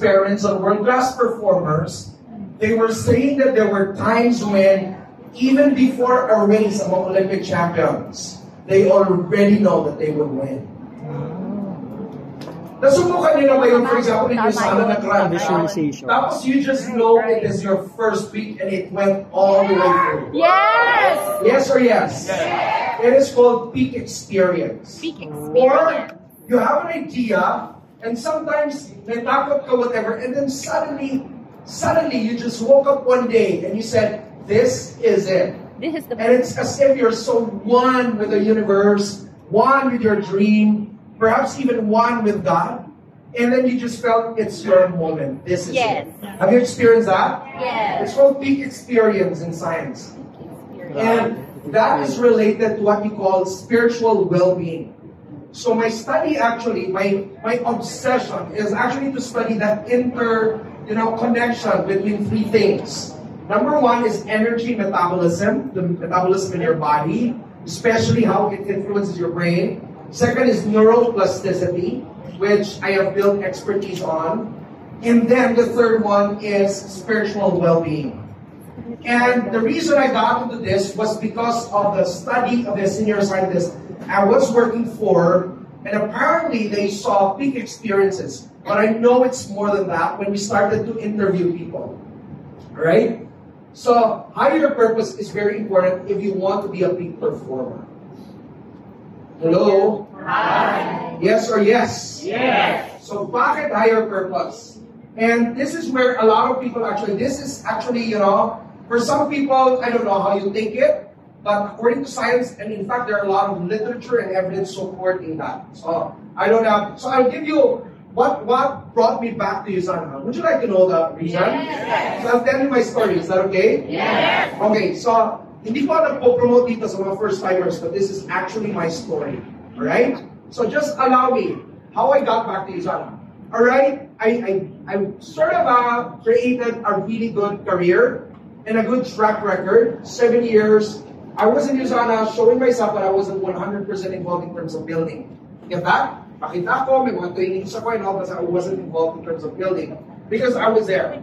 experiments on world-class performers, they were saying that there were times when, even before a race among Olympic champions, they already know that they would win. Nasubukan nyo na ba yun, for example, in your sala na grand, tapos you just know it is your first week and it went all the way through? Yes! Yes or yes? Yes. It is called peak experience. Peak experience. Or you have an idea, and sometimes natakot ka whatever, and then suddenly you just woke up one day and you said, this is it. This is the And it's as if you're so one with the universe, one with your dream, perhaps even one with God, and then you just felt it's your moment. This is it. Have you experienced that? Yes. It's called peak experience in science. And that is related to what we call spiritual well-being. So my study actually, my obsession is actually to study that connection between three things. Number one is energy metabolism, the metabolism in your body, especially how it influences your brain. Second is neuroplasticity, which I have built expertise on. And then the third one is spiritual well-being. And the reason I got into this was because of the study of the senior scientist I was working for, and apparently they saw peak experiences. But I know it's more than that when we started to interview people. Alright? So, higher purpose is very important if you want to be a peak performer. Hello? Hi. Yes or yes? Yes. So, bakit higher purpose? And this is where a lot of people this is actually, for some people, I don't know how you take it, but according to science, and in fact, there are a lot of literature and evidence supporting that. So, I'll give you what brought me back to USANA. Would you like to know the reason? Yes. So, I'll tell you my story. Is that okay? Yes. Okay, so, hindi ko nagpo-promote dito sa mga first-timers, but this is actually my story. Alright? So, just allow me how I got back to USANA. Alright? I sort of created a really good career and a good track record. 7 years. I was in USANA showing myself that I wasn't 100% involved in terms of building. Get that? Pakita ko, may mga trainings ako and all, but I wasn't involved in terms of building. Because I was there.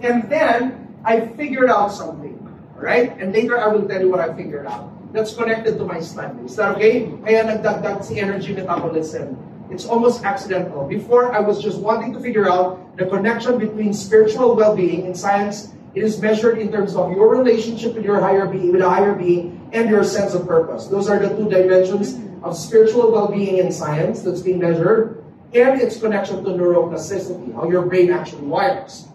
And then, I figured out something. Alright? And later I will tell you what I figured out. That's connected to my study. Is that okay? Kaya nagdagdag si energy metabolism. It's almost accidental. Before, I was just wanting to figure out the connection between spiritual well-being. In science, it is measured in terms of your relationship with your higher being, and your sense of purpose. Those are the two dimensions of spiritual well-being in science that's being measured, and its connection to neuroplasticity, how your brain actually wires.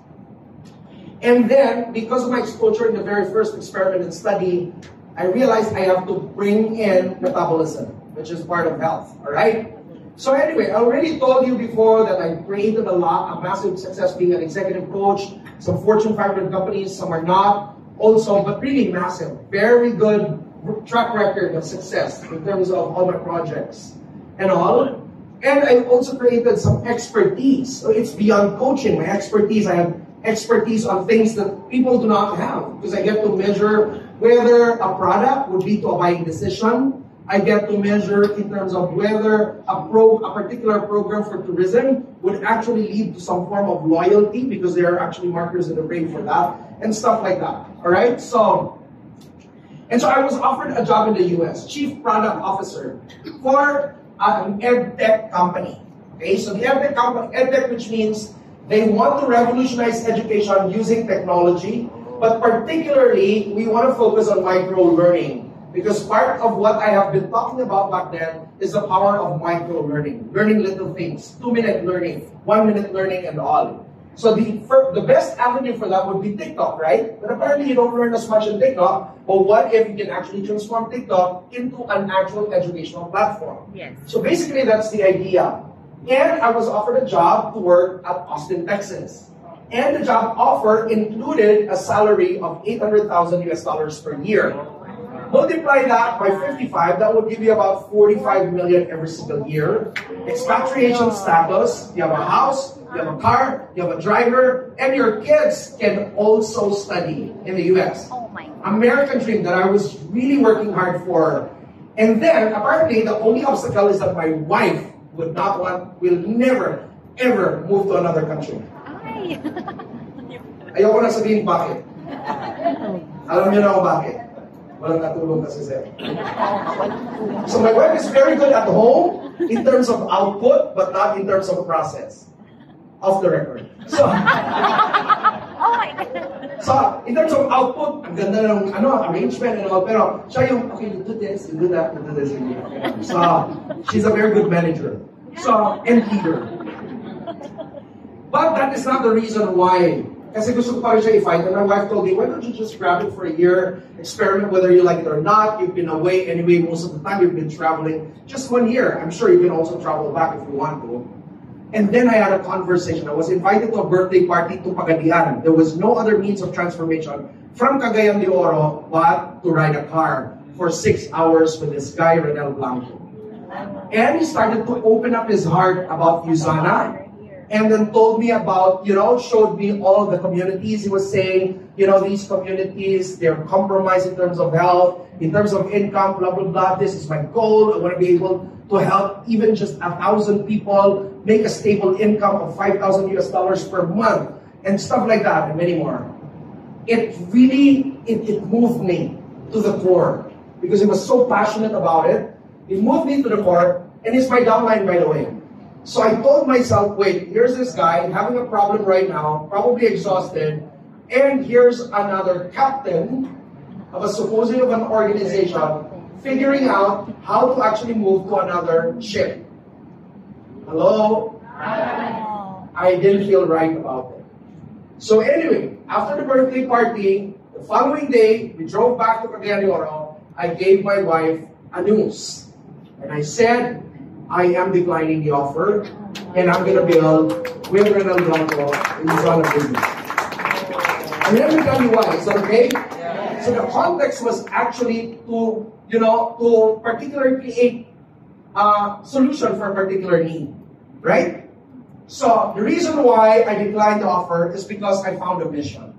And then, because of my exposure in the very first experiment and study, I realized I have to bring in metabolism, which is part of health, alright? So anyway, I already told you before that I created a massive success being an executive coach, some Fortune 500 companies, some are not, also, but really massive, very good track record of success in terms of all my projects and all. And I also created some expertise. So it's beyond coaching, my expertise. I have expertise on things that people do not have, because I get to measure whether a product would lead to a buying decision. I get to measure in terms of whether a particular program for tourism would actually lead to some form of loyalty, because there are actually markers in the brain for that, and stuff like that. Alright? So I was offered a job in the US, Chief Product Officer, for an EdTech company. Okay, so the EdTech company, EdTech, which means they want to revolutionize education using technology, but particularly, we want to focus on micro-learning. Because part of what I have been talking about back then is the power of micro-learning. Learning little things, 2-minute learning, 1-minute learning, and all. So the best avenue for that would be TikTok, right? But apparently you don't learn as much in TikTok. But what if you can actually transform TikTok into an actual educational platform? Yes. So basically that's the idea. And I was offered a job to work at Austin, Texas. And the job offer included a salary of $800,000 per year. Multiply that by 55, that would give you about 45 million every single year. Expatriation status, you have a house, you have a car, you have a driver, and your kids can also study in the US. Oh my God. American dream that I was really working hard for. And then, apparently, the only obstacle is that my wife will never, ever move to another country. Ay! Ayoko na sabihin bakit. Alam niyo na kung bakit. Walang natulong kasi sir. So my wife is very good at home in terms of output, but not in terms of process. Off the record. So, Oh my God! so in terms of output, ang ganda ng arrangement and all, pero siya yung, okay, you do this, you do that, you do this, you do that. So, she's a very good manager. So, and leader. But that is not the reason why. Kasi gusto ko pa rin siya i-fight. And my wife told me, why don't you just grab it for a year, experiment whether you like it or not. You've been away anyway most of the time. You've been traveling. Just 1 year. I'm sure you can also travel back if you want to. And then I had a conversation. I was invited to a birthday party to Pagadian. There was no other means of transformation from Cagayan de Oro but to ride a car for 6 hours with this guy, Renel Blanco. And he started to open up his heart about Usana. And then told me about, showed me all the communities. He was saying, these communities, they're compromised in terms of health, in terms of income, blah, blah, blah. This is my goal. I want to be able to help even just 1,000 people make a stable income of $5,000 US per month and stuff like that and many more. It really, it moved me to the core because he was so passionate about it. It moved me to the core, and it's my downline, by the way. So I told myself, wait, here's this guy having a problem right now, probably exhausted, and here's another captain of supposedly of an organization figuring out how to actually move to another ship. Hello? I didn't feel right about it. So anyway, after the birthday party, the following day, we drove back to Cagayan de Oro. I gave my wife a news. And I said, I am declining the offer, and I'm going to build with Renel Blanco in Usana business. And let me tell you why. Is that okay? Yeah. So the context was actually to particularly create a solution for a particular need, right? So the reason why I declined the offer is because I found a mission.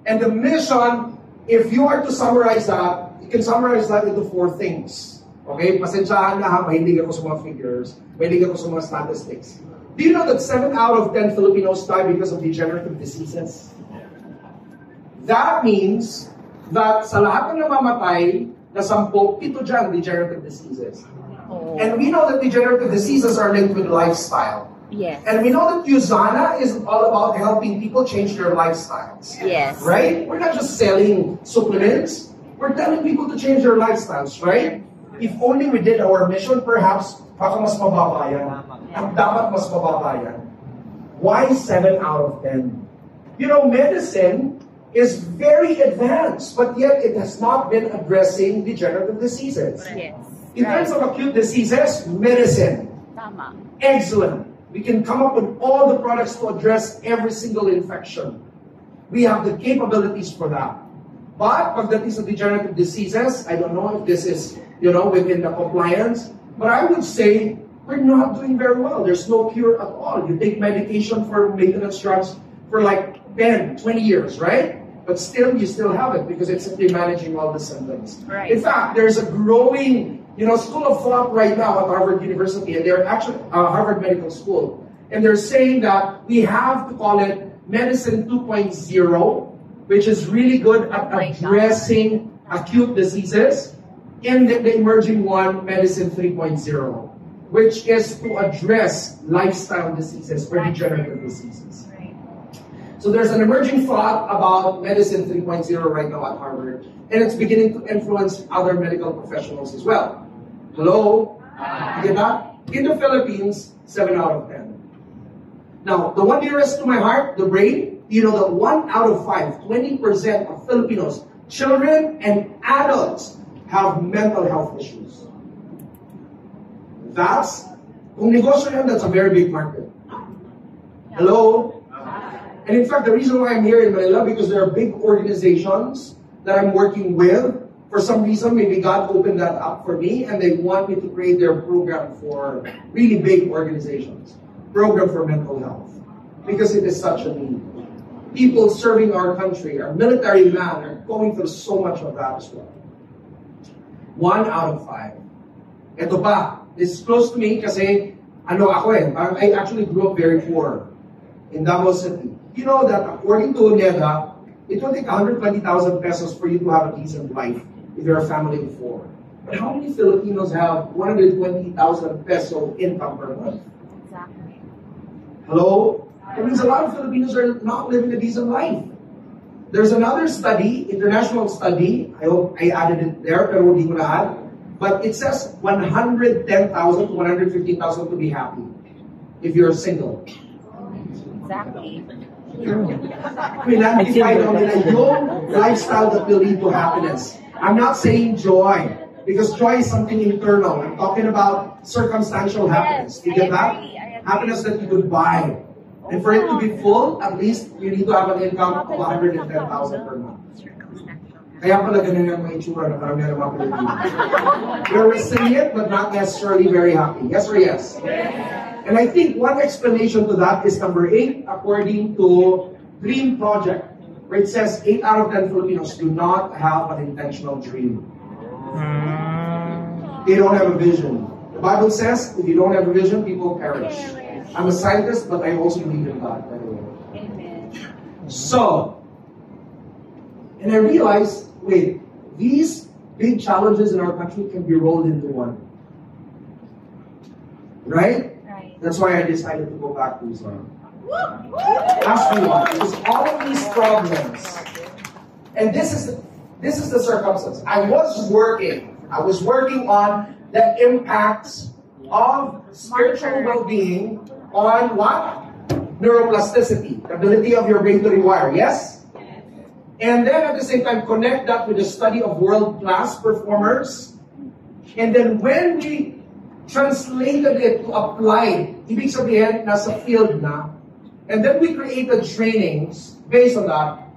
And the mission, if you are to summarize that, you can summarize that into 4 things. Okay, pasensyahan na ha, mahilig ako sa mga figures, mahilig ako sa mga statistics. Do you know that 7 out of 10 Filipinos die because of degenerative diseases? That means that sa lahat ng namamatay, na 10, 7 dyan, degenerative diseases. Oh. And we know that degenerative diseases are linked with lifestyle. Yes. And we know that Usana is all about helping people change their lifestyles. Yes. Right? We're not just selling supplements. We're telling people to change their lifestyles, right? If only we did our mission, perhaps, baka mas mababa yan. At dapat mas mababa yan. Why 7 out of 10? Medicine is very advanced, but yet it has not been addressing degenerative diseases. Yes. In terms of acute diseases, medicine. Tama. Excellent. We can come up with all the products to address every single infection. We have the capabilities for that. But pagdating sa degenerative diseases, I don't know if this is, within the compliance, but I would say we're not doing very well. There's no cure at all. You take medication for maintenance drugs for like 10, 20 years, right? But still, you still have it because it's simply managing all the symptoms. Right. In fact, there's a growing, school of thought right now at Harvard University, and they're actually Harvard Medical School, and they're saying that we have to call it Medicine 2.0, which is really good at addressing acute diseases, and the emerging one, Medicine 3.0, which is to address lifestyle diseases or degenerative diseases. So there's an emerging thought about Medicine 3.0 right now at Harvard, and it's beginning to influence other medical professionals as well. Hello? You get that? In the Philippines, 7 out of 10. Now, the one nearest to my heart, the brain, that 1 out of 5, 20% of Filipinos, children and adults, have mental health issues. Kung negosyo yan, that's a very big market. Hello? And in fact, the reason why I'm here in Manila, because there are big organizations that I'm working with. For some reason, maybe God opened that up for me, and they want me to create their program for really big organizations. Program for mental health. Because it is such a need. People serving our country, our military men, are going through so much of that as well. 1 out of 5. Ito pa, this is close to me kasi, I actually grew up very poor. in Davao City. You know that according to NEDA, it will take 120,000 pesos for you to have a decent life if you're a family of 4. But how many Filipinos have 120,000 peso income per month? Exactly. Hello? That means a lot of Filipinos are not living a decent life. There's another study, international study, I hope I added it there, pero hindi ko na add. But it says 110,000 to 150,000 to be happy if you're single. Exactly. Pinantify daw nila yung lifestyle that will lead to happiness. I'm not saying joy, because joy is something internal. I'm talking about circumstantial happiness. You get that? Happiness that you could buy. And for it to be full, at least you need to have an income of 110,000 per month. Kaya pala ganun yung mga itsura na karamihan ng mga Pilipino. You're resilient but not necessarily very happy. Yes or yes? And I think one explanation to that is number 8, according to Dream Project, where it says 8 out of 10 Filipinos do not have an intentional dream. They don't have a vision. The Bible says, if you don't have a vision, people perish. I'm a scientist, but I also believe in God, by the way. Amen. So, and I realized, wait, these big challenges in our country can be rolled into one. Right? Right. That's why I decided to go back to Islam. Ask me why. Because all of these problems, and this is the circumstance. I was working on the impacts of spiritual well-being on what? Neuroplasticity, the ability of your brain to rewire, yes? And then at the same time, connect that with the study of world-class performers. And then when we translated it to applied, ibig sabihin, nasa field na, and then we created trainings based on that,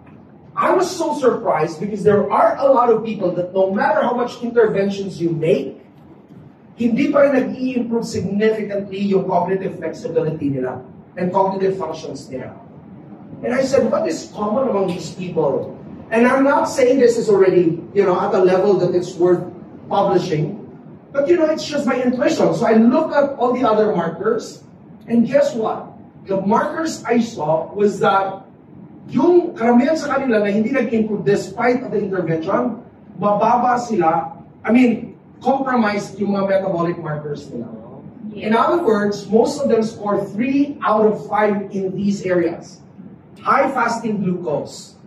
I was so surprised because there are a lot of people that no matter how much interventions you make, hindi pa rin nag-i-improve significantly yung cognitive flexibility nila and cognitive functions nila. And I said, what is common among these people? And I'm not saying this is already, at a level that it's worth publishing, but it's just my intuition. So I looked at all the other markers, and guess what? The markers I saw was that yung karamihan sa kanila na hindi nag-improve despite of the intervention, mababa sila, compromised yung mga metabolic markers nila. In other words, most of them score 3 out of 5 in these areas. High fasting glucose,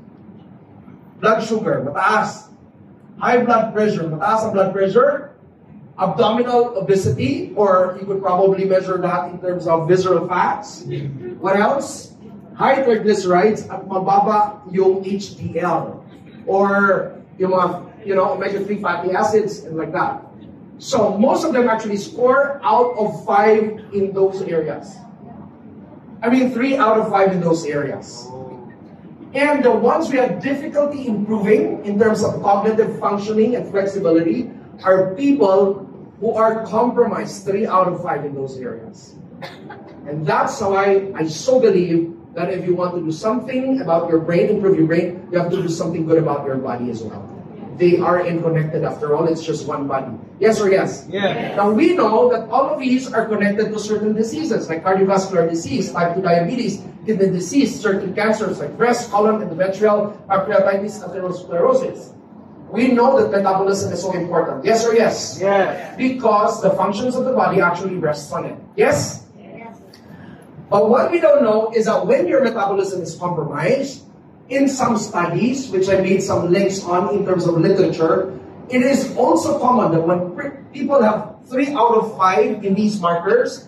blood sugar, mataas. High blood pressure, mataas ang blood pressure. Abdominal obesity, or you could probably measure that in terms of visceral fats. What else? High triglycerides at mababa yung HDL, or yung mga omega-3 fatty acids and like that. So most of them actually score out of 5 in those areas. 3 out of 5 in those areas. And the ones we have difficulty improving in terms of cognitive functioning and flexibility are people who are compromised 3 out of 5 in those areas. And that's why I so believe that if you want to do something about your brain, improve your brain, you have to do something good about your body as well. They are interconnected. After all, it's just one body. Yes or yes? Yes. Now we know that all of these are connected to certain diseases like cardiovascular disease, type 2 diabetes, kidney disease, certain cancers like breast, colon, endometrial, pancreatitis, atherosclerosis. We know that metabolism is so important. Yes or yes? Yes. Because the functions of the body actually rests on it. Yes? Yes. But what we don't know is that when your metabolism is compromised, in some studies, which I made some links on in terms of literature, it is also common that when people have 3 out of 5 in these markers,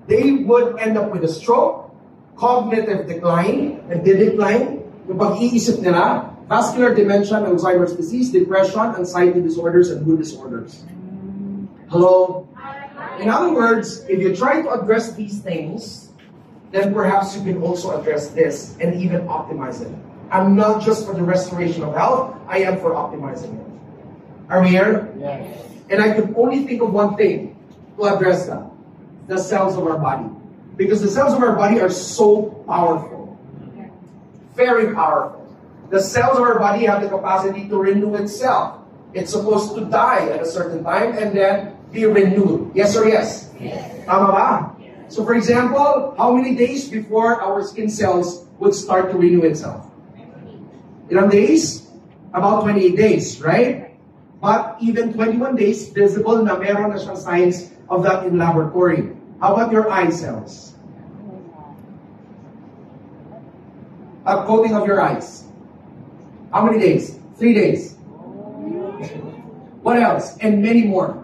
they would end up with a stroke, cognitive decline, and the decline, yung pag-iisip nila, vascular dementia, Alzheimer's disease, depression, anxiety disorders, and mood disorders. Hello? In other words, if you try to address these things, then perhaps you can also address this and even optimize it. I'm not just for the restoration of health, I am for optimizing it. Are we here? Yes. And I could only think of one thing to address that. The cells of our body. Because the cells of our body are so powerful. Very powerful. The cells of our body have the capacity to renew itself. It's supposed to die at a certain time and then be renewed. Yes or yes? Yes. Tama ba? So for example, how many days before our skin cells would start to renew itself? Ilang days? About 28 days, right? But even 21 days, visible na meron na siyang signs of that in laboratory. How about your eye cells? A coating of your eyes. How many days? 3 days. What else? And many more.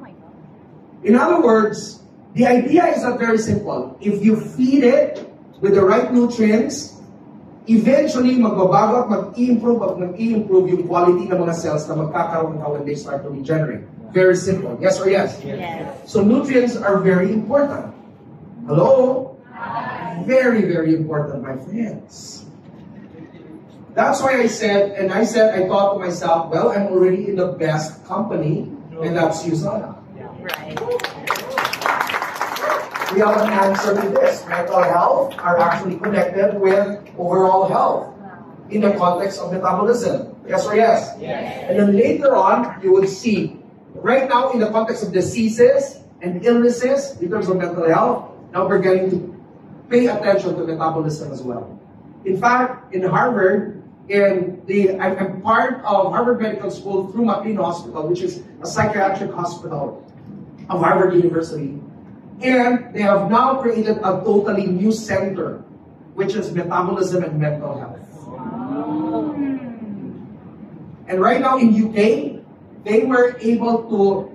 In other words, the idea is not very simple. If you feed it with the right nutrients, eventually magbabago at mag-i-improve yung quality ng mga cells na magkakaroon ka when they start to regenerate. Very simple. Yes or yes? Yes. So nutrients are very important. Hello? Very, very important, my friends. That's why I thought to myself, well, I'm already in the best company, and that's USANA. Right. We have an answer to this. Mental health are actually connected with overall health in the context of metabolism. Yes or yes? Yes. And then later on, you will see, right now in the context of diseases and illnesses, in terms of mental health, now we're getting to pay attention to metabolism as well. In fact, in Harvard, I'm part of Harvard Medical School through McLean Hospital, which is a psychiatric hospital of Harvard University. And they have now created a totally new center, which is metabolism and mental health. And right now in UK, they were able to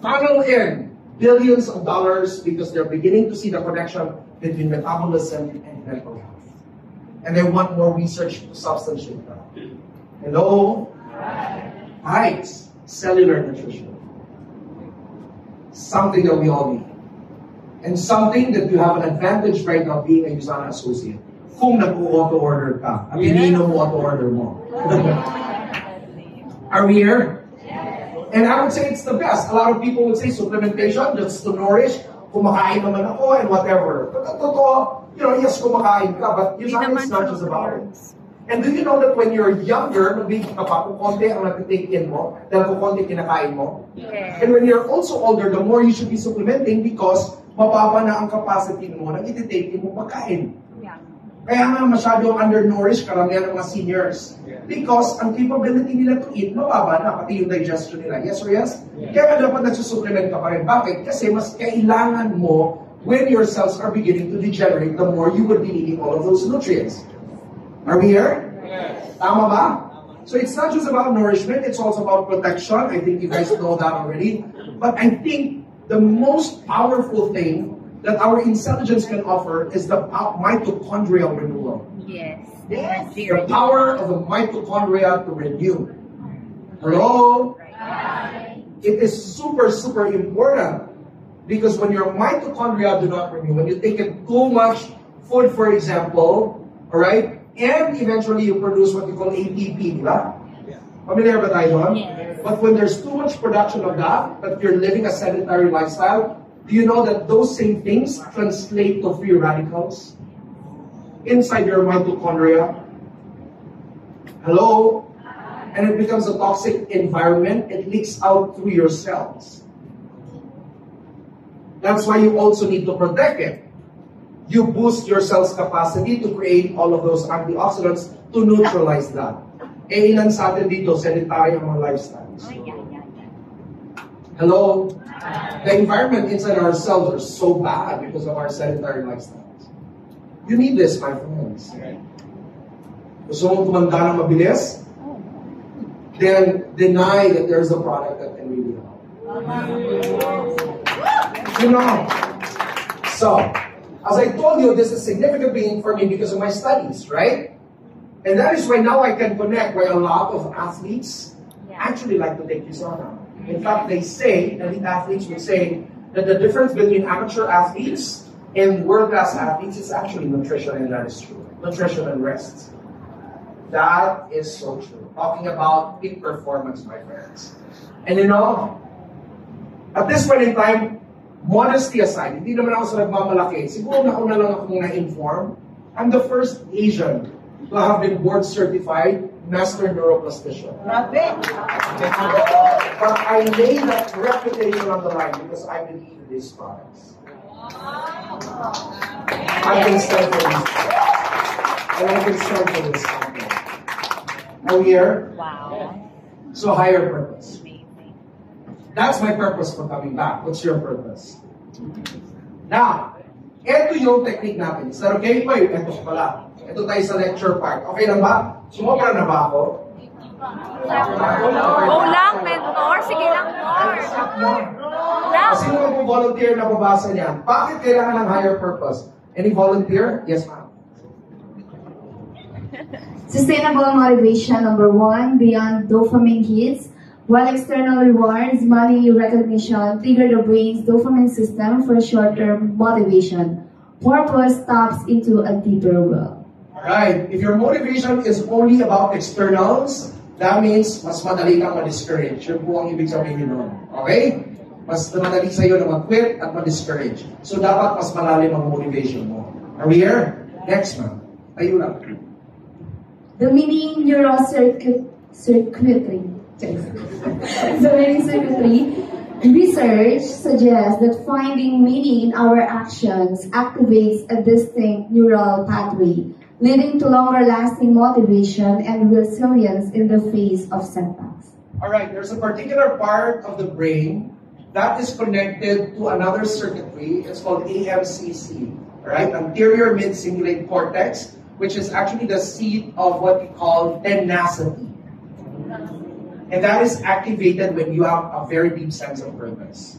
funnel in billions of dollars because they're beginning to see the connection between metabolism and mental health. And they want more research to substantiate that. Hello? Right. Cellular nutrition. Something that we all need. And something that you have an advantage right now being a USANA associate. Kung nag-auto-order ka, at ininom mo auto-order mo. Are we here? And I would say it's the best. A lot of people would say supplementation, just to nourish. Kumakain naman ako and whatever. But totoo, yes, kumakain ka, but USANA is not just about it. And do you know that when you're younger, nabigyan ka pa, kung konti ang natitake in mo, dahil kung konti kinakain mo. Yeah. And when you're also older, the more you should be supplementing because mababa na ang capacity mo na ititake in mo pagkain. Yeah. Kaya nga masyadong undernourished karamihan ng mga seniors. Because ang capability nila to eat, mababa na, pati yung digestion nila. Yes or yes? Kaya nga dapat nagsusupplement ka pa rin. Bakit? Kasi mas kailangan mo when your cells are beginning to degenerate, the more you will be needing all of those nutrients. Are we here? Yes. Tama ba? So it's not just about nourishment, it's also about protection. I think you guys know that already. But I think the most powerful thing that our intelligence can offer is the mitochondrial renewal. Yes. The power of the mitochondria to renew. Hello? It is super, super important. Because when your mitochondria do not renew, when you take in too much food, for example, alright, and eventually you produce what you call ATP, di ba? Familiar ba tayo doon? Yes. But when there's too much production of that, but you're living a sedentary lifestyle, do you know that those same things translate to free radicals inside your mitochondria? Hello? And it becomes a toxic environment. It leaks out through your cells. That's why you also need to protect it. You boost your cell's capacity to create all of those antioxidants to neutralize that. Eh, ilan sa atin dito, sedentary ang mga lifestyles. Hello? The environment inside our cells are so bad because of our sedentary lifestyles. You need this, my friends. Gusto mong tumanda ng mabilis? Then deny that there's a product that can really help. You know. So, as I told you, this is significant being for me because of my studies, right? And that is why now I can connect why a lot of athletes actually like to take USANA. In fact, they say, elite athletes would say, that the difference between amateur athletes and world-class athletes is actually nutrition, and that is true. Nutrition and rest. That is so true. Talking about peak performance, my friends. And you know, at this point in time, modesty aside, hindi naman ako sa nagmamalaki. Siguro nauna lang ako na-inform. I'm the first Asian to have been board certified master neuroplastician. But I lay that reputation on the line because I believe in these products. I can stand for this. And I can stand for this. Are we here? Wow. So higher purpose. Amazing. That's my purpose for coming back. What's your purpose? Now, ito yung technique natin. Is that okay? Ito pala. Ito tayo sa lecture part. Okay lang ba? Sumobra na ba ako? Go lang, mentor. Sige lang, more. Lang. Sino mag-volunteer na babasa niyan? Bakit kailangan ng higher purpose? Any volunteer? Yes, ma'am. Sustainable motivation, number 1, beyond dopamine hits. While external rewards, money, recognition trigger the brain's dopamine system for short-term motivation. Purpose taps into a deeper well. Alright, if your motivation is only about externals, that means mas madali kang ma-discourage. Yun po ang ibig sabihin nun. Okay? Mas madali sa'yo na mag-quit at ma-discourage. So dapat mas malalim ang motivation mo. Are we here? Next, ma'am. Tayo lang. The meaning neural circuitry. The meaning circuitry research suggests that finding meaning in our actions activates a distinct neural pathway, leading to longer-lasting motivation and resilience in the face of setbacks. Alright, there's a particular part of the brain that is connected to another circuitry. It's called AMCC. Alright, anterior mid-cingulate cortex, which is actually the seat of what we call tenacity. And that is activated when you have a very deep sense of purpose.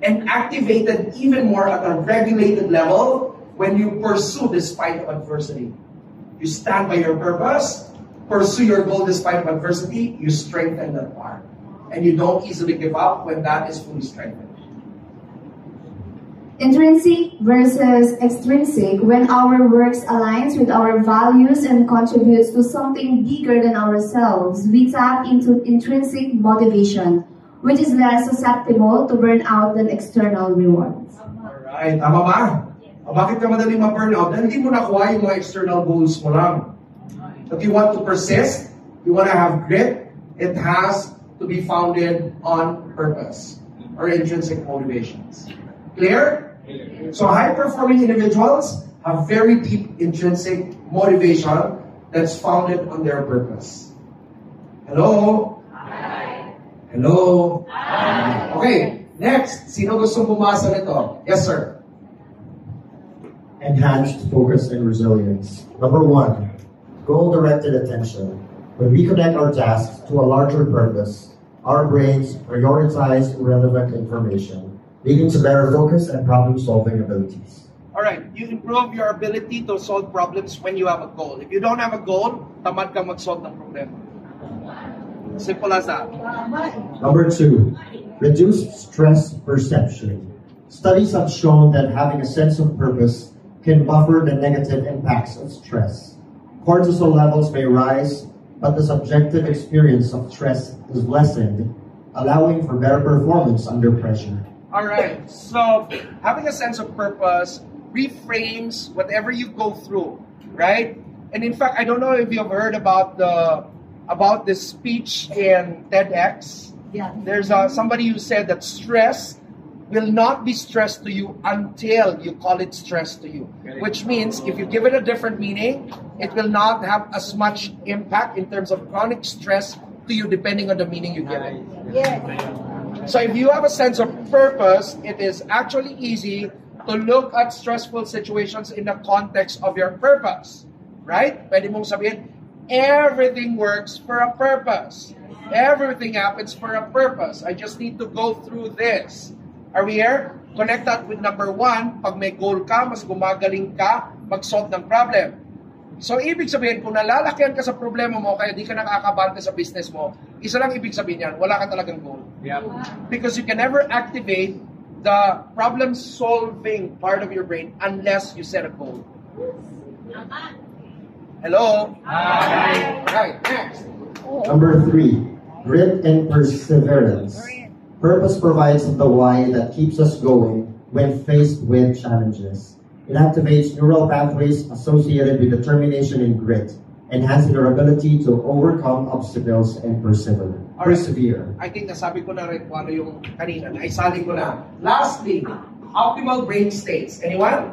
And activated even more at a regulated level when you pursue despite of adversity. You stand by your purpose, pursue your goal despite of adversity, you strengthen that part. And you don't easily give up when that is fully strengthened. Intrinsic versus extrinsic. When our works aligns with our values and contributes to something bigger than ourselves, we tap into intrinsic motivation, which is less susceptible to burnout than external rewards. Alright, tama ba? O bakit ka madaling ma-burnout? Dahil hindi mo nakuha yung mga external goals mo lang. If you want to persist, you want to have grit, it has to be founded on purpose or intrinsic motivations. Clear? So high-performing individuals have very deep intrinsic motivation that's founded on their purpose. Hello? Hi. Hello? Hi. Okay, next. Sino gustong bumasa nito? Yes, sir. Enhanced focus and resilience. Number 1, goal-directed attention. When we connect our tasks to a larger purpose, our brains prioritize relevant information, leading to better focus and problem-solving abilities. Alright, you improve your ability to solve problems when you have a goal. If you don't have a goal, tamad kang mag-solve ng problema. Simple as that. Number 2, reduced stress perception. Studies have shown that having a sense of purpose can buffer the negative impacts of stress. Cortisol levels may rise, but the subjective experience of stress is lessened, allowing for better performance under pressure. Alright, so having a sense of purpose reframes whatever you go through, right? And in fact, I don't know if you've heard about this speech in TEDx. Yeah. There's somebody who said that stress will not be stress to you until you call it stress to you. Which means if you give it a different meaning, it will not have as much impact in terms of chronic stress to you depending on the meaning you give it. Yes. So if you have a sense of purpose, it is actually easy to look at stressful situations in the context of your purpose. Right? Pwede mong sabihin, everything works for a purpose. Everything happens for a purpose. I just need to go through this. Are we here? Connect that with number 1. Pag may goal ka, mas gumagaling ka mag-solve ng problem. So, ibig sabihin, kung nalalakihan ka sa problema mo, kaya di ka nakakabante sa business mo, isa lang ibig sabihin yan, wala ka talagang goal. Yeah. Because you can never activate the problem-solving part of your brain unless you set a goal. Hello? Hi. Right, next. Number 3, grit and perseverance. Purpose provides the why that keeps us going when faced with challenges. It activates neural pathways associated with determination and grit, enhancing our ability to overcome obstacles and persevere. Alright. Persevere. I think nasabi ko na rin kung ano yung kanina, naisali ko na. Lastly, optimal brain states. Anyone?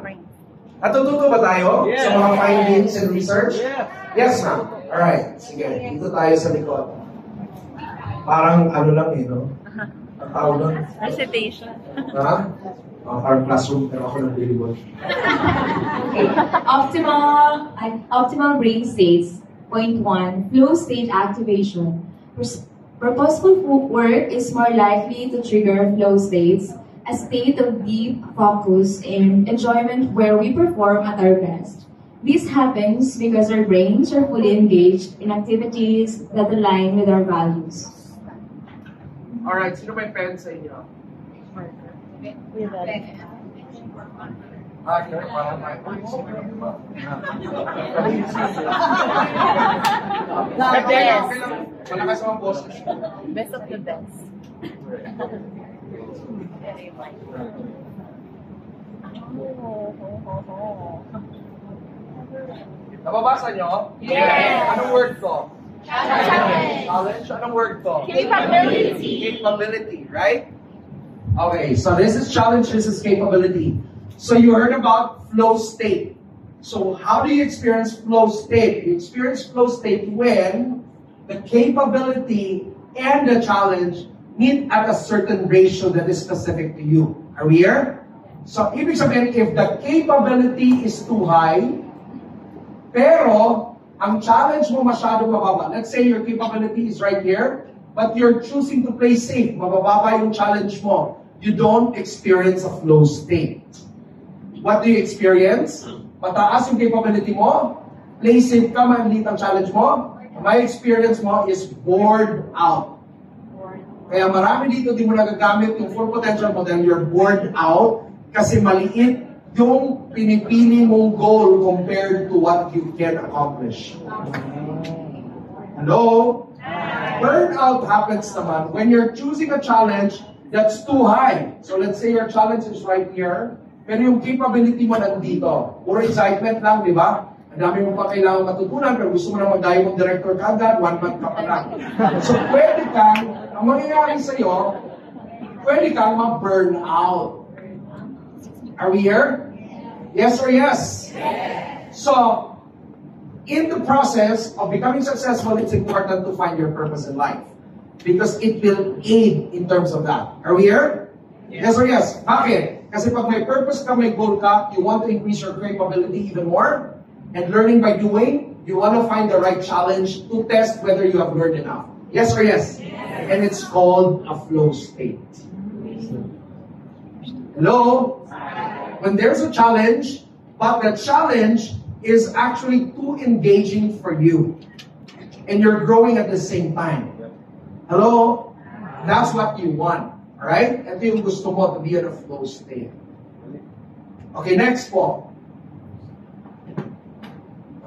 Natututo ba tayo sa mga findings and research? Yes, ma'am. Alright, sige. Dito tayo sa likod. Parang ano lang eh, no? Ang tawag doon? Recitation. Ha? Parang classroom, pero ako nag-deliver. Okay. Optimal brain states. Point 1, flow state activation. Purposeful work is more likely to trigger flow states, a state of deep focus and enjoyment where we perform at our best. This happens because our brains are fully engaged in activities that align with our values. Alright, sino may pen sa inyo? Parang may The best. Malakas ang boses. Best of the best. Nababasa nyo? Yes. Anong word ko? Challenge. Challenge? Anong word ko? Capability. Capability, right? Okay, so this is challenge, this is capability. So you heard about flow state. So how do you experience flow state? You experience flow state when the capability and the challenge meet at a certain ratio that is specific to you. Are we here? So ibig sabihin, if the capability is too high, pero ang challenge mo masyadong mababa. Let's say your capability is right here, but you're choosing to play safe. Mabababa yung challenge mo. You don't experience a flow state. What do you experience? Mataas yung capability mo, play safe ka, maliit ang challenge mo. My experience mo is bored out. Kaya marami dito di mo nagagamit yung full potential mo dahil you're bored out kasi maliit yung pinipili mong goal compared to what you can accomplish. Hello? Burnout happens naman when you're choosing a challenge that's too high. So let's say your challenge is right here, pero yung capability mo nandito. Puro excitement lang, di ba? Ang dami mo pa kailangan matutunan, pero gusto mo na mag-dive mong director kagad, 1 month ka pa lang. So pwede kang, ang mangyayari sa'yo, pwede kang ma-burn out. Are we here? Yes or yes? So, in the process of becoming successful, it's important to find your purpose in life. Because it will aid in terms of that. Are we here? Yes or yes? Bakit? Kasi pag may purpose ka, may goal ka, you want to increase your capability even more. And learning by doing, you want to find the right challenge to test whether you have learned enough. Yes or yes? And it's called a flow state. Hello? When there's a challenge, but the challenge is actually too engaging for you. And you're growing at the same time. Hello? That's what you want. Alright? Ito yung gusto mo to be in a flow state. Okay, next po.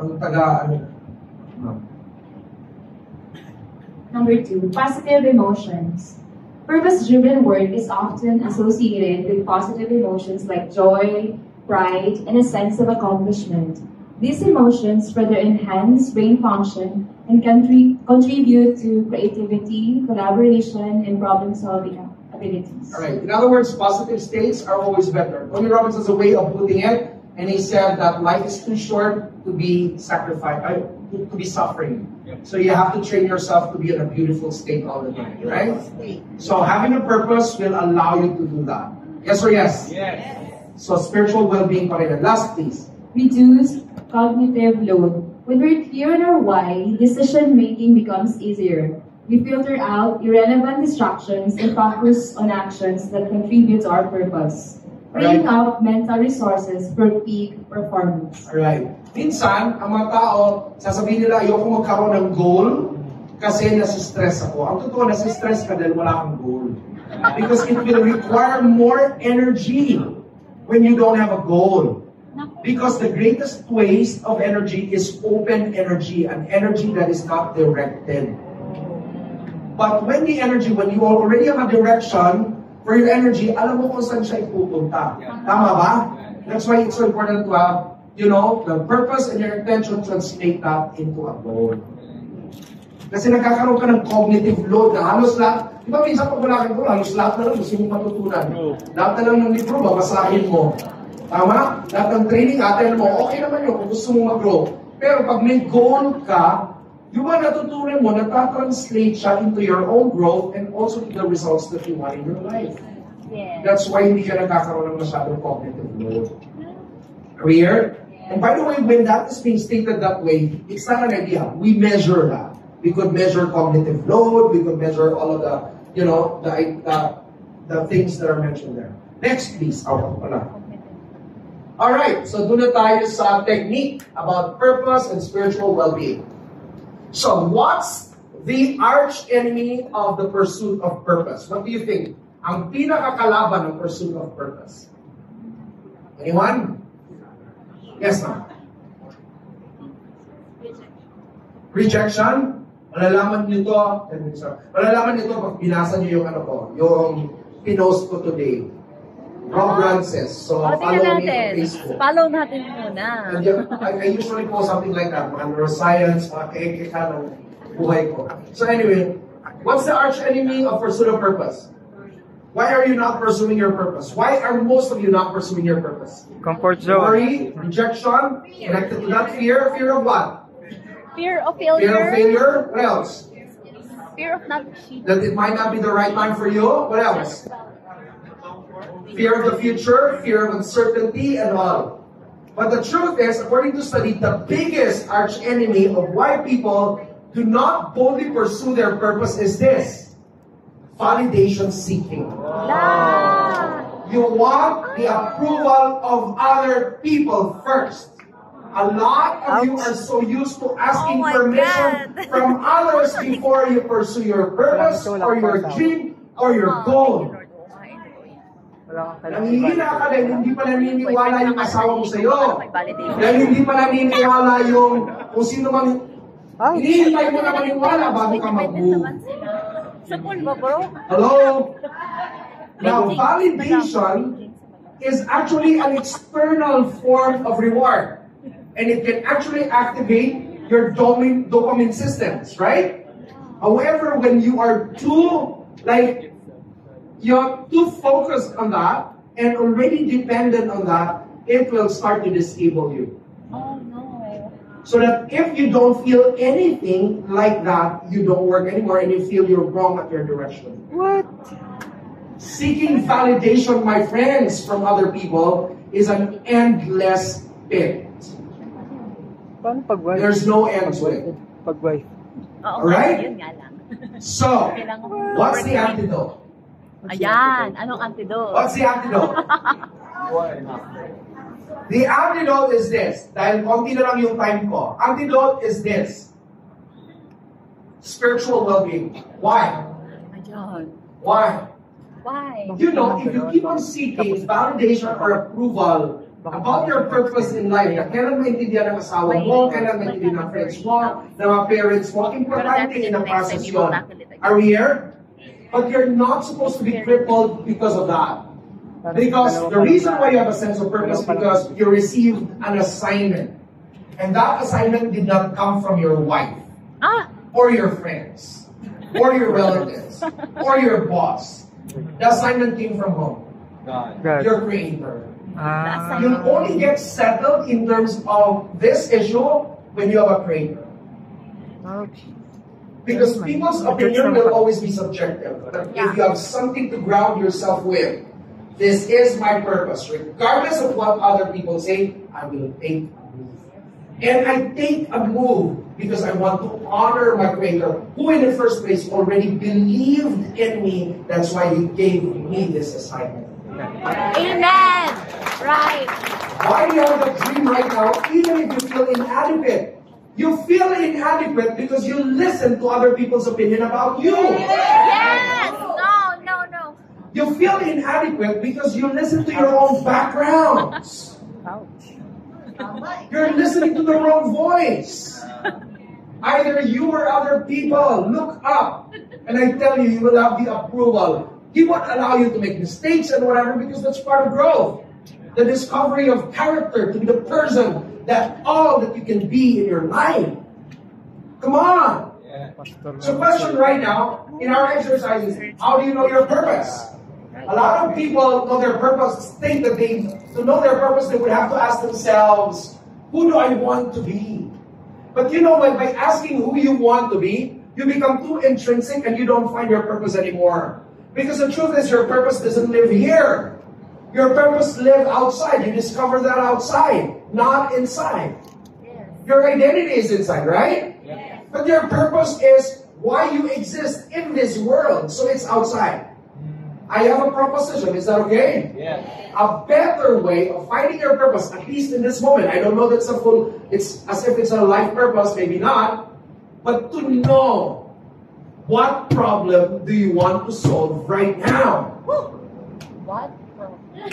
Ang Number 2, positive emotions. Purpose-driven work is often associated with positive emotions like joy, pride, and a sense of accomplishment. These emotions further enhance brain function and contribute to creativity, collaboration, and problem-solving abilities. Alright, in other words, positive states are always better. Tony Robbins has a way of putting it, and he said that life is too short to be sacrificed, to be suffering. So you have to train yourself to be in a beautiful state all the time, right? So having a purpose will allow you to do that. Yes or yes? Yes. So spiritual well-being pa rin. Last, please. Reduce cognitive load. When we're clear on our why, decision-making becomes easier. We filter out irrelevant distractions and focus on actions that contribute to our purpose. Freeing up mental resources for peak performance. Alright. Minsan, ang mga tao, sasabihin nila, ayoko magkaroon ng goal kasi nasistress ako. Ang totoo, nasistress ka dahil wala kang goal. Because it will require more energy when you don't have a goal. Because the greatest waste of energy is open energy, an energy that is not directed. But when you already have a direction for your energy, alam mo kung saan siya ipupunta. Tama ba? That's why it's so important to have, the purpose and your intention, translate that into a goal. Kasi nagkakaroon ka ng cognitive load na halos lahat. Di ba minsan pag wala kang goal, halos lahat na lang gusto mong matutunan. Lahat na lang ng libro, babasahin mo. Tama? Lahat ng training, attend mo. Okay naman yun kung gusto mong mag-grow. Pero pag may goal ka, yung mga natutunan mo, natatranslate siya into your own growth and also to the results that you want in your life. Yes. That's why hindi ka nagkakaroon ng masyadong cognitive load. Clear? And by the way, when that is being stated that way, it's not an idea. We measure that. We could measure cognitive load. We could measure all of the, the things that are mentioned there. Next, please. Alright, so doon na tayo sa technique about purpose and spiritual well-being. So, what's the arch enemy of the pursuit of purpose? What do you think? Ang pinakakalaban ng pursuit of purpose? Anyone? Yes, ma'am. Rejection? Malalaman nyo pag binasa nyo yung yung pinost ko today. Rob Francis. So, follow me on Facebook. Follow natin muna. And I usually post something like that. Mga neuroscience, mga kekeka ng buhay ko. So anyway, what's the arch enemy of pursuit of purpose? Why are you not pursuing your purpose? Why are most of you not pursuing your purpose? Comfort zone. Worry, rejection, connected to that fear. Fear of what? Fear of failure. Fear of failure. What else? Fear of not achieving. That it might not be the right time for you. What else? Fear of the future, fear of uncertainty, and all. But the truth is, according to study, the biggest arch enemy of why people do not boldly pursue their purpose is this: validation seeking. You want the approval of other people first. A lot of you are so used to asking permission from others before you pursue your purpose or your dream or your goal. Nanghihina ka dahil hindi pa naniniwala yung asawa mo sa'yo. Dahil hindi pa naniniwala yung kung sino man. Hinihintay mo na maniwala bago ka mag-move. Sa pool ba, bro? Hello? Now, validation is actually an external form of reward. And it can actually activate your dopamine systems, right? However, when you are too, you're too focused on that and already dependent on that, it will start to disable you. Oh, no. So that if you don't feel anything like that, you don't work anymore and you feel you're wrong at your direction. What? Seeking validation, my friends, from other people is an endless pit. Paano pag-wife? There's no end to it. Pag-wife. Alright? Yun nga lang. So, what's the antidote? Ayan, anong antidote? What's the antidote? The antidote is this. Dahil konti na lang yung time ko. Antidote is this. Spiritual well-being. Why? Ayan. Why? Why? You know, if you keep on seeking validation or approval about your purpose in life, na kailan maintindihan ng asawa mo, kailan maintindihan ng friends mo, ng mga parents mo, importante in ang process yun. Are we here? But you're not supposed to be crippled because of that. Because the reason why you have a sense of purpose is because you received an assignment. And that assignment did not come from your wife, or your friends, or your relatives, or your boss. The assignment came from home. God. Your creator. Ah. You'll only get settled in terms of this issue when you have a creator. Ouch. Because people's opinion will always be subjective. But if you have something to ground yourself with, this is my purpose. Regardless of what other people say, I will take a move. And I take a move because I want to honor my Creator, who in the first place already believed in me. That's why He gave me this assignment. Amen! Right. Why do you have a dream right now, even if you feel inadequate? You feel inadequate because you listen to other people's opinion about you. Yes! No. You feel inadequate because you listen to your own backgrounds. Ouch. You're listening to the wrong voice. Either you or other people. Look up. And I tell you, you will have the approval. He won't allow you to make mistakes and whatever because that's part of growth. The discovery of character to be the person that all that you can be in your life. Come on. So question right now, in our exercises, how do you know your purpose? A lot of people know their purpose, think that to know their purpose, they would have to ask themselves, who do I want to be? But you know, by asking who you want to be, you become too intrinsic and you don't find your purpose anymore. Because the truth is, your purpose doesn't live here. Your purpose lives outside. You discover that outside, not inside. Your identity is inside, right? Yes. But your purpose is why you exist in this world. So it's outside. I have a proposition. Is that okay? Yes. A better way of finding your purpose, at least in this moment. I don't know that's it's as if it's a life purpose, maybe not. But to know what problem do you want to solve right now? What?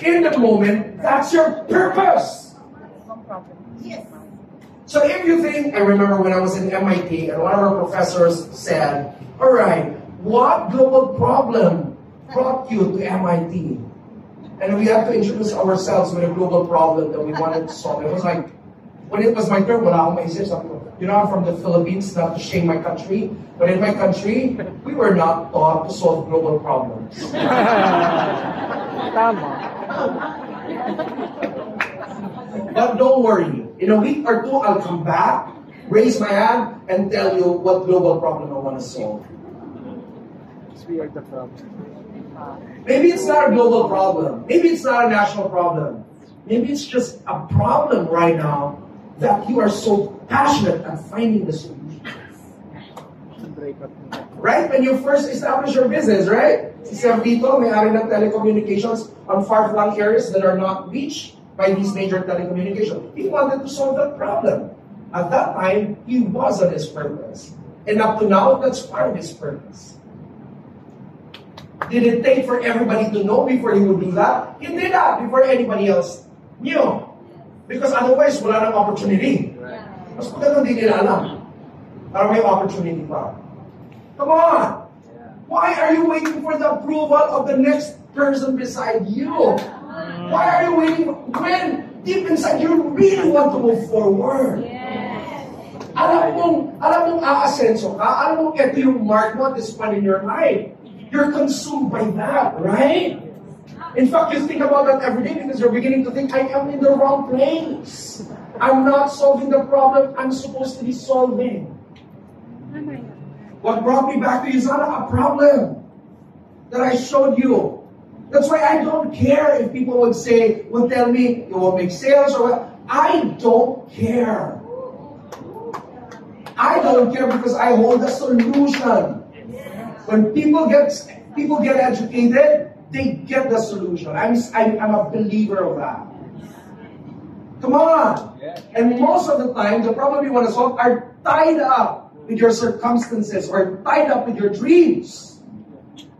In the moment, that's your purpose. No problem. Yes. So if you think, I remember when I was in MIT and one of our professors said, all right, what global problem brought you to MIT? And we have to introduce ourselves with a global problem that we wanted to solve. It was like, when it was my turn, wala akong maisip. Sabi ko, you know, I'm from the Philippines, not to shame my country, but in my country, we were not taught to solve global problems. Tama. But don't worry. In a week or two, I'll come back, raise my hand, and tell you what global problem I want to solve. We are the problem. Maybe it's not a global problem. Maybe it's not a national problem. Maybe it's just a problem right now that you are so passionate at finding the solution. Break up. Right? When you first establish your business, right? Si Sir Vito, may-ari ng telecommunications on far-flung areas that are not reached by these major telecommunications. He wanted to solve that problem. At that time, he was on his purpose. And up to now, that's part of his purpose. Did it take for everybody to know before he would do that? He did that before anybody else knew. Because otherwise, wala nang opportunity. Mas magandang di nila alam. Para may opportunity pa. Come on! Why are you waiting for the approval of the next person beside you? Why are you waiting when deep inside you really want to move forward? Alam mong aasenso ka, alam mong ito yung mark mo at this point in your life. You're consumed by that, right? In fact, you think about that every day because you're beginning to think, I am in the wrong place. I'm not solving the problem I'm supposed to be solving. What brought me back to Uzana? A problem that I showed you. That's why I don't care if people would tell me, you won't make sales or what. I don't care. I don't care because I hold the solution. When people get educated, they get the solution. I'm a believer of that. Come on. And most of the time, the problem you want to solve are tied up with your circumstances or tied up with your dreams.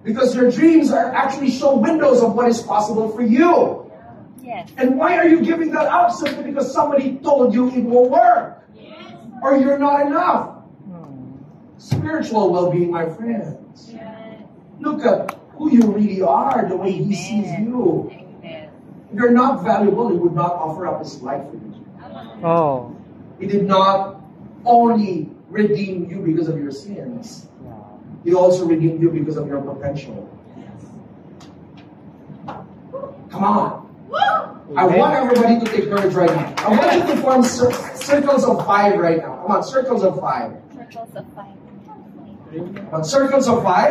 Because your dreams are actually show windows of what is possible for you. Yes. And why are you giving that up? Simply because somebody told you it won't work. Or you're not enough. Spiritual well-being, my friends. Look at who you really are, the way He sees you. If you're not valuable, He would not offer up His life for you. Oh. He did not only redeem you because of your sins. He also redeemed you because of your potential. Come on. I want everybody to take courage right now. I want you to form circles of 5 right now. Come on, circles of 5. Circles of 5. Come on, circles of 5.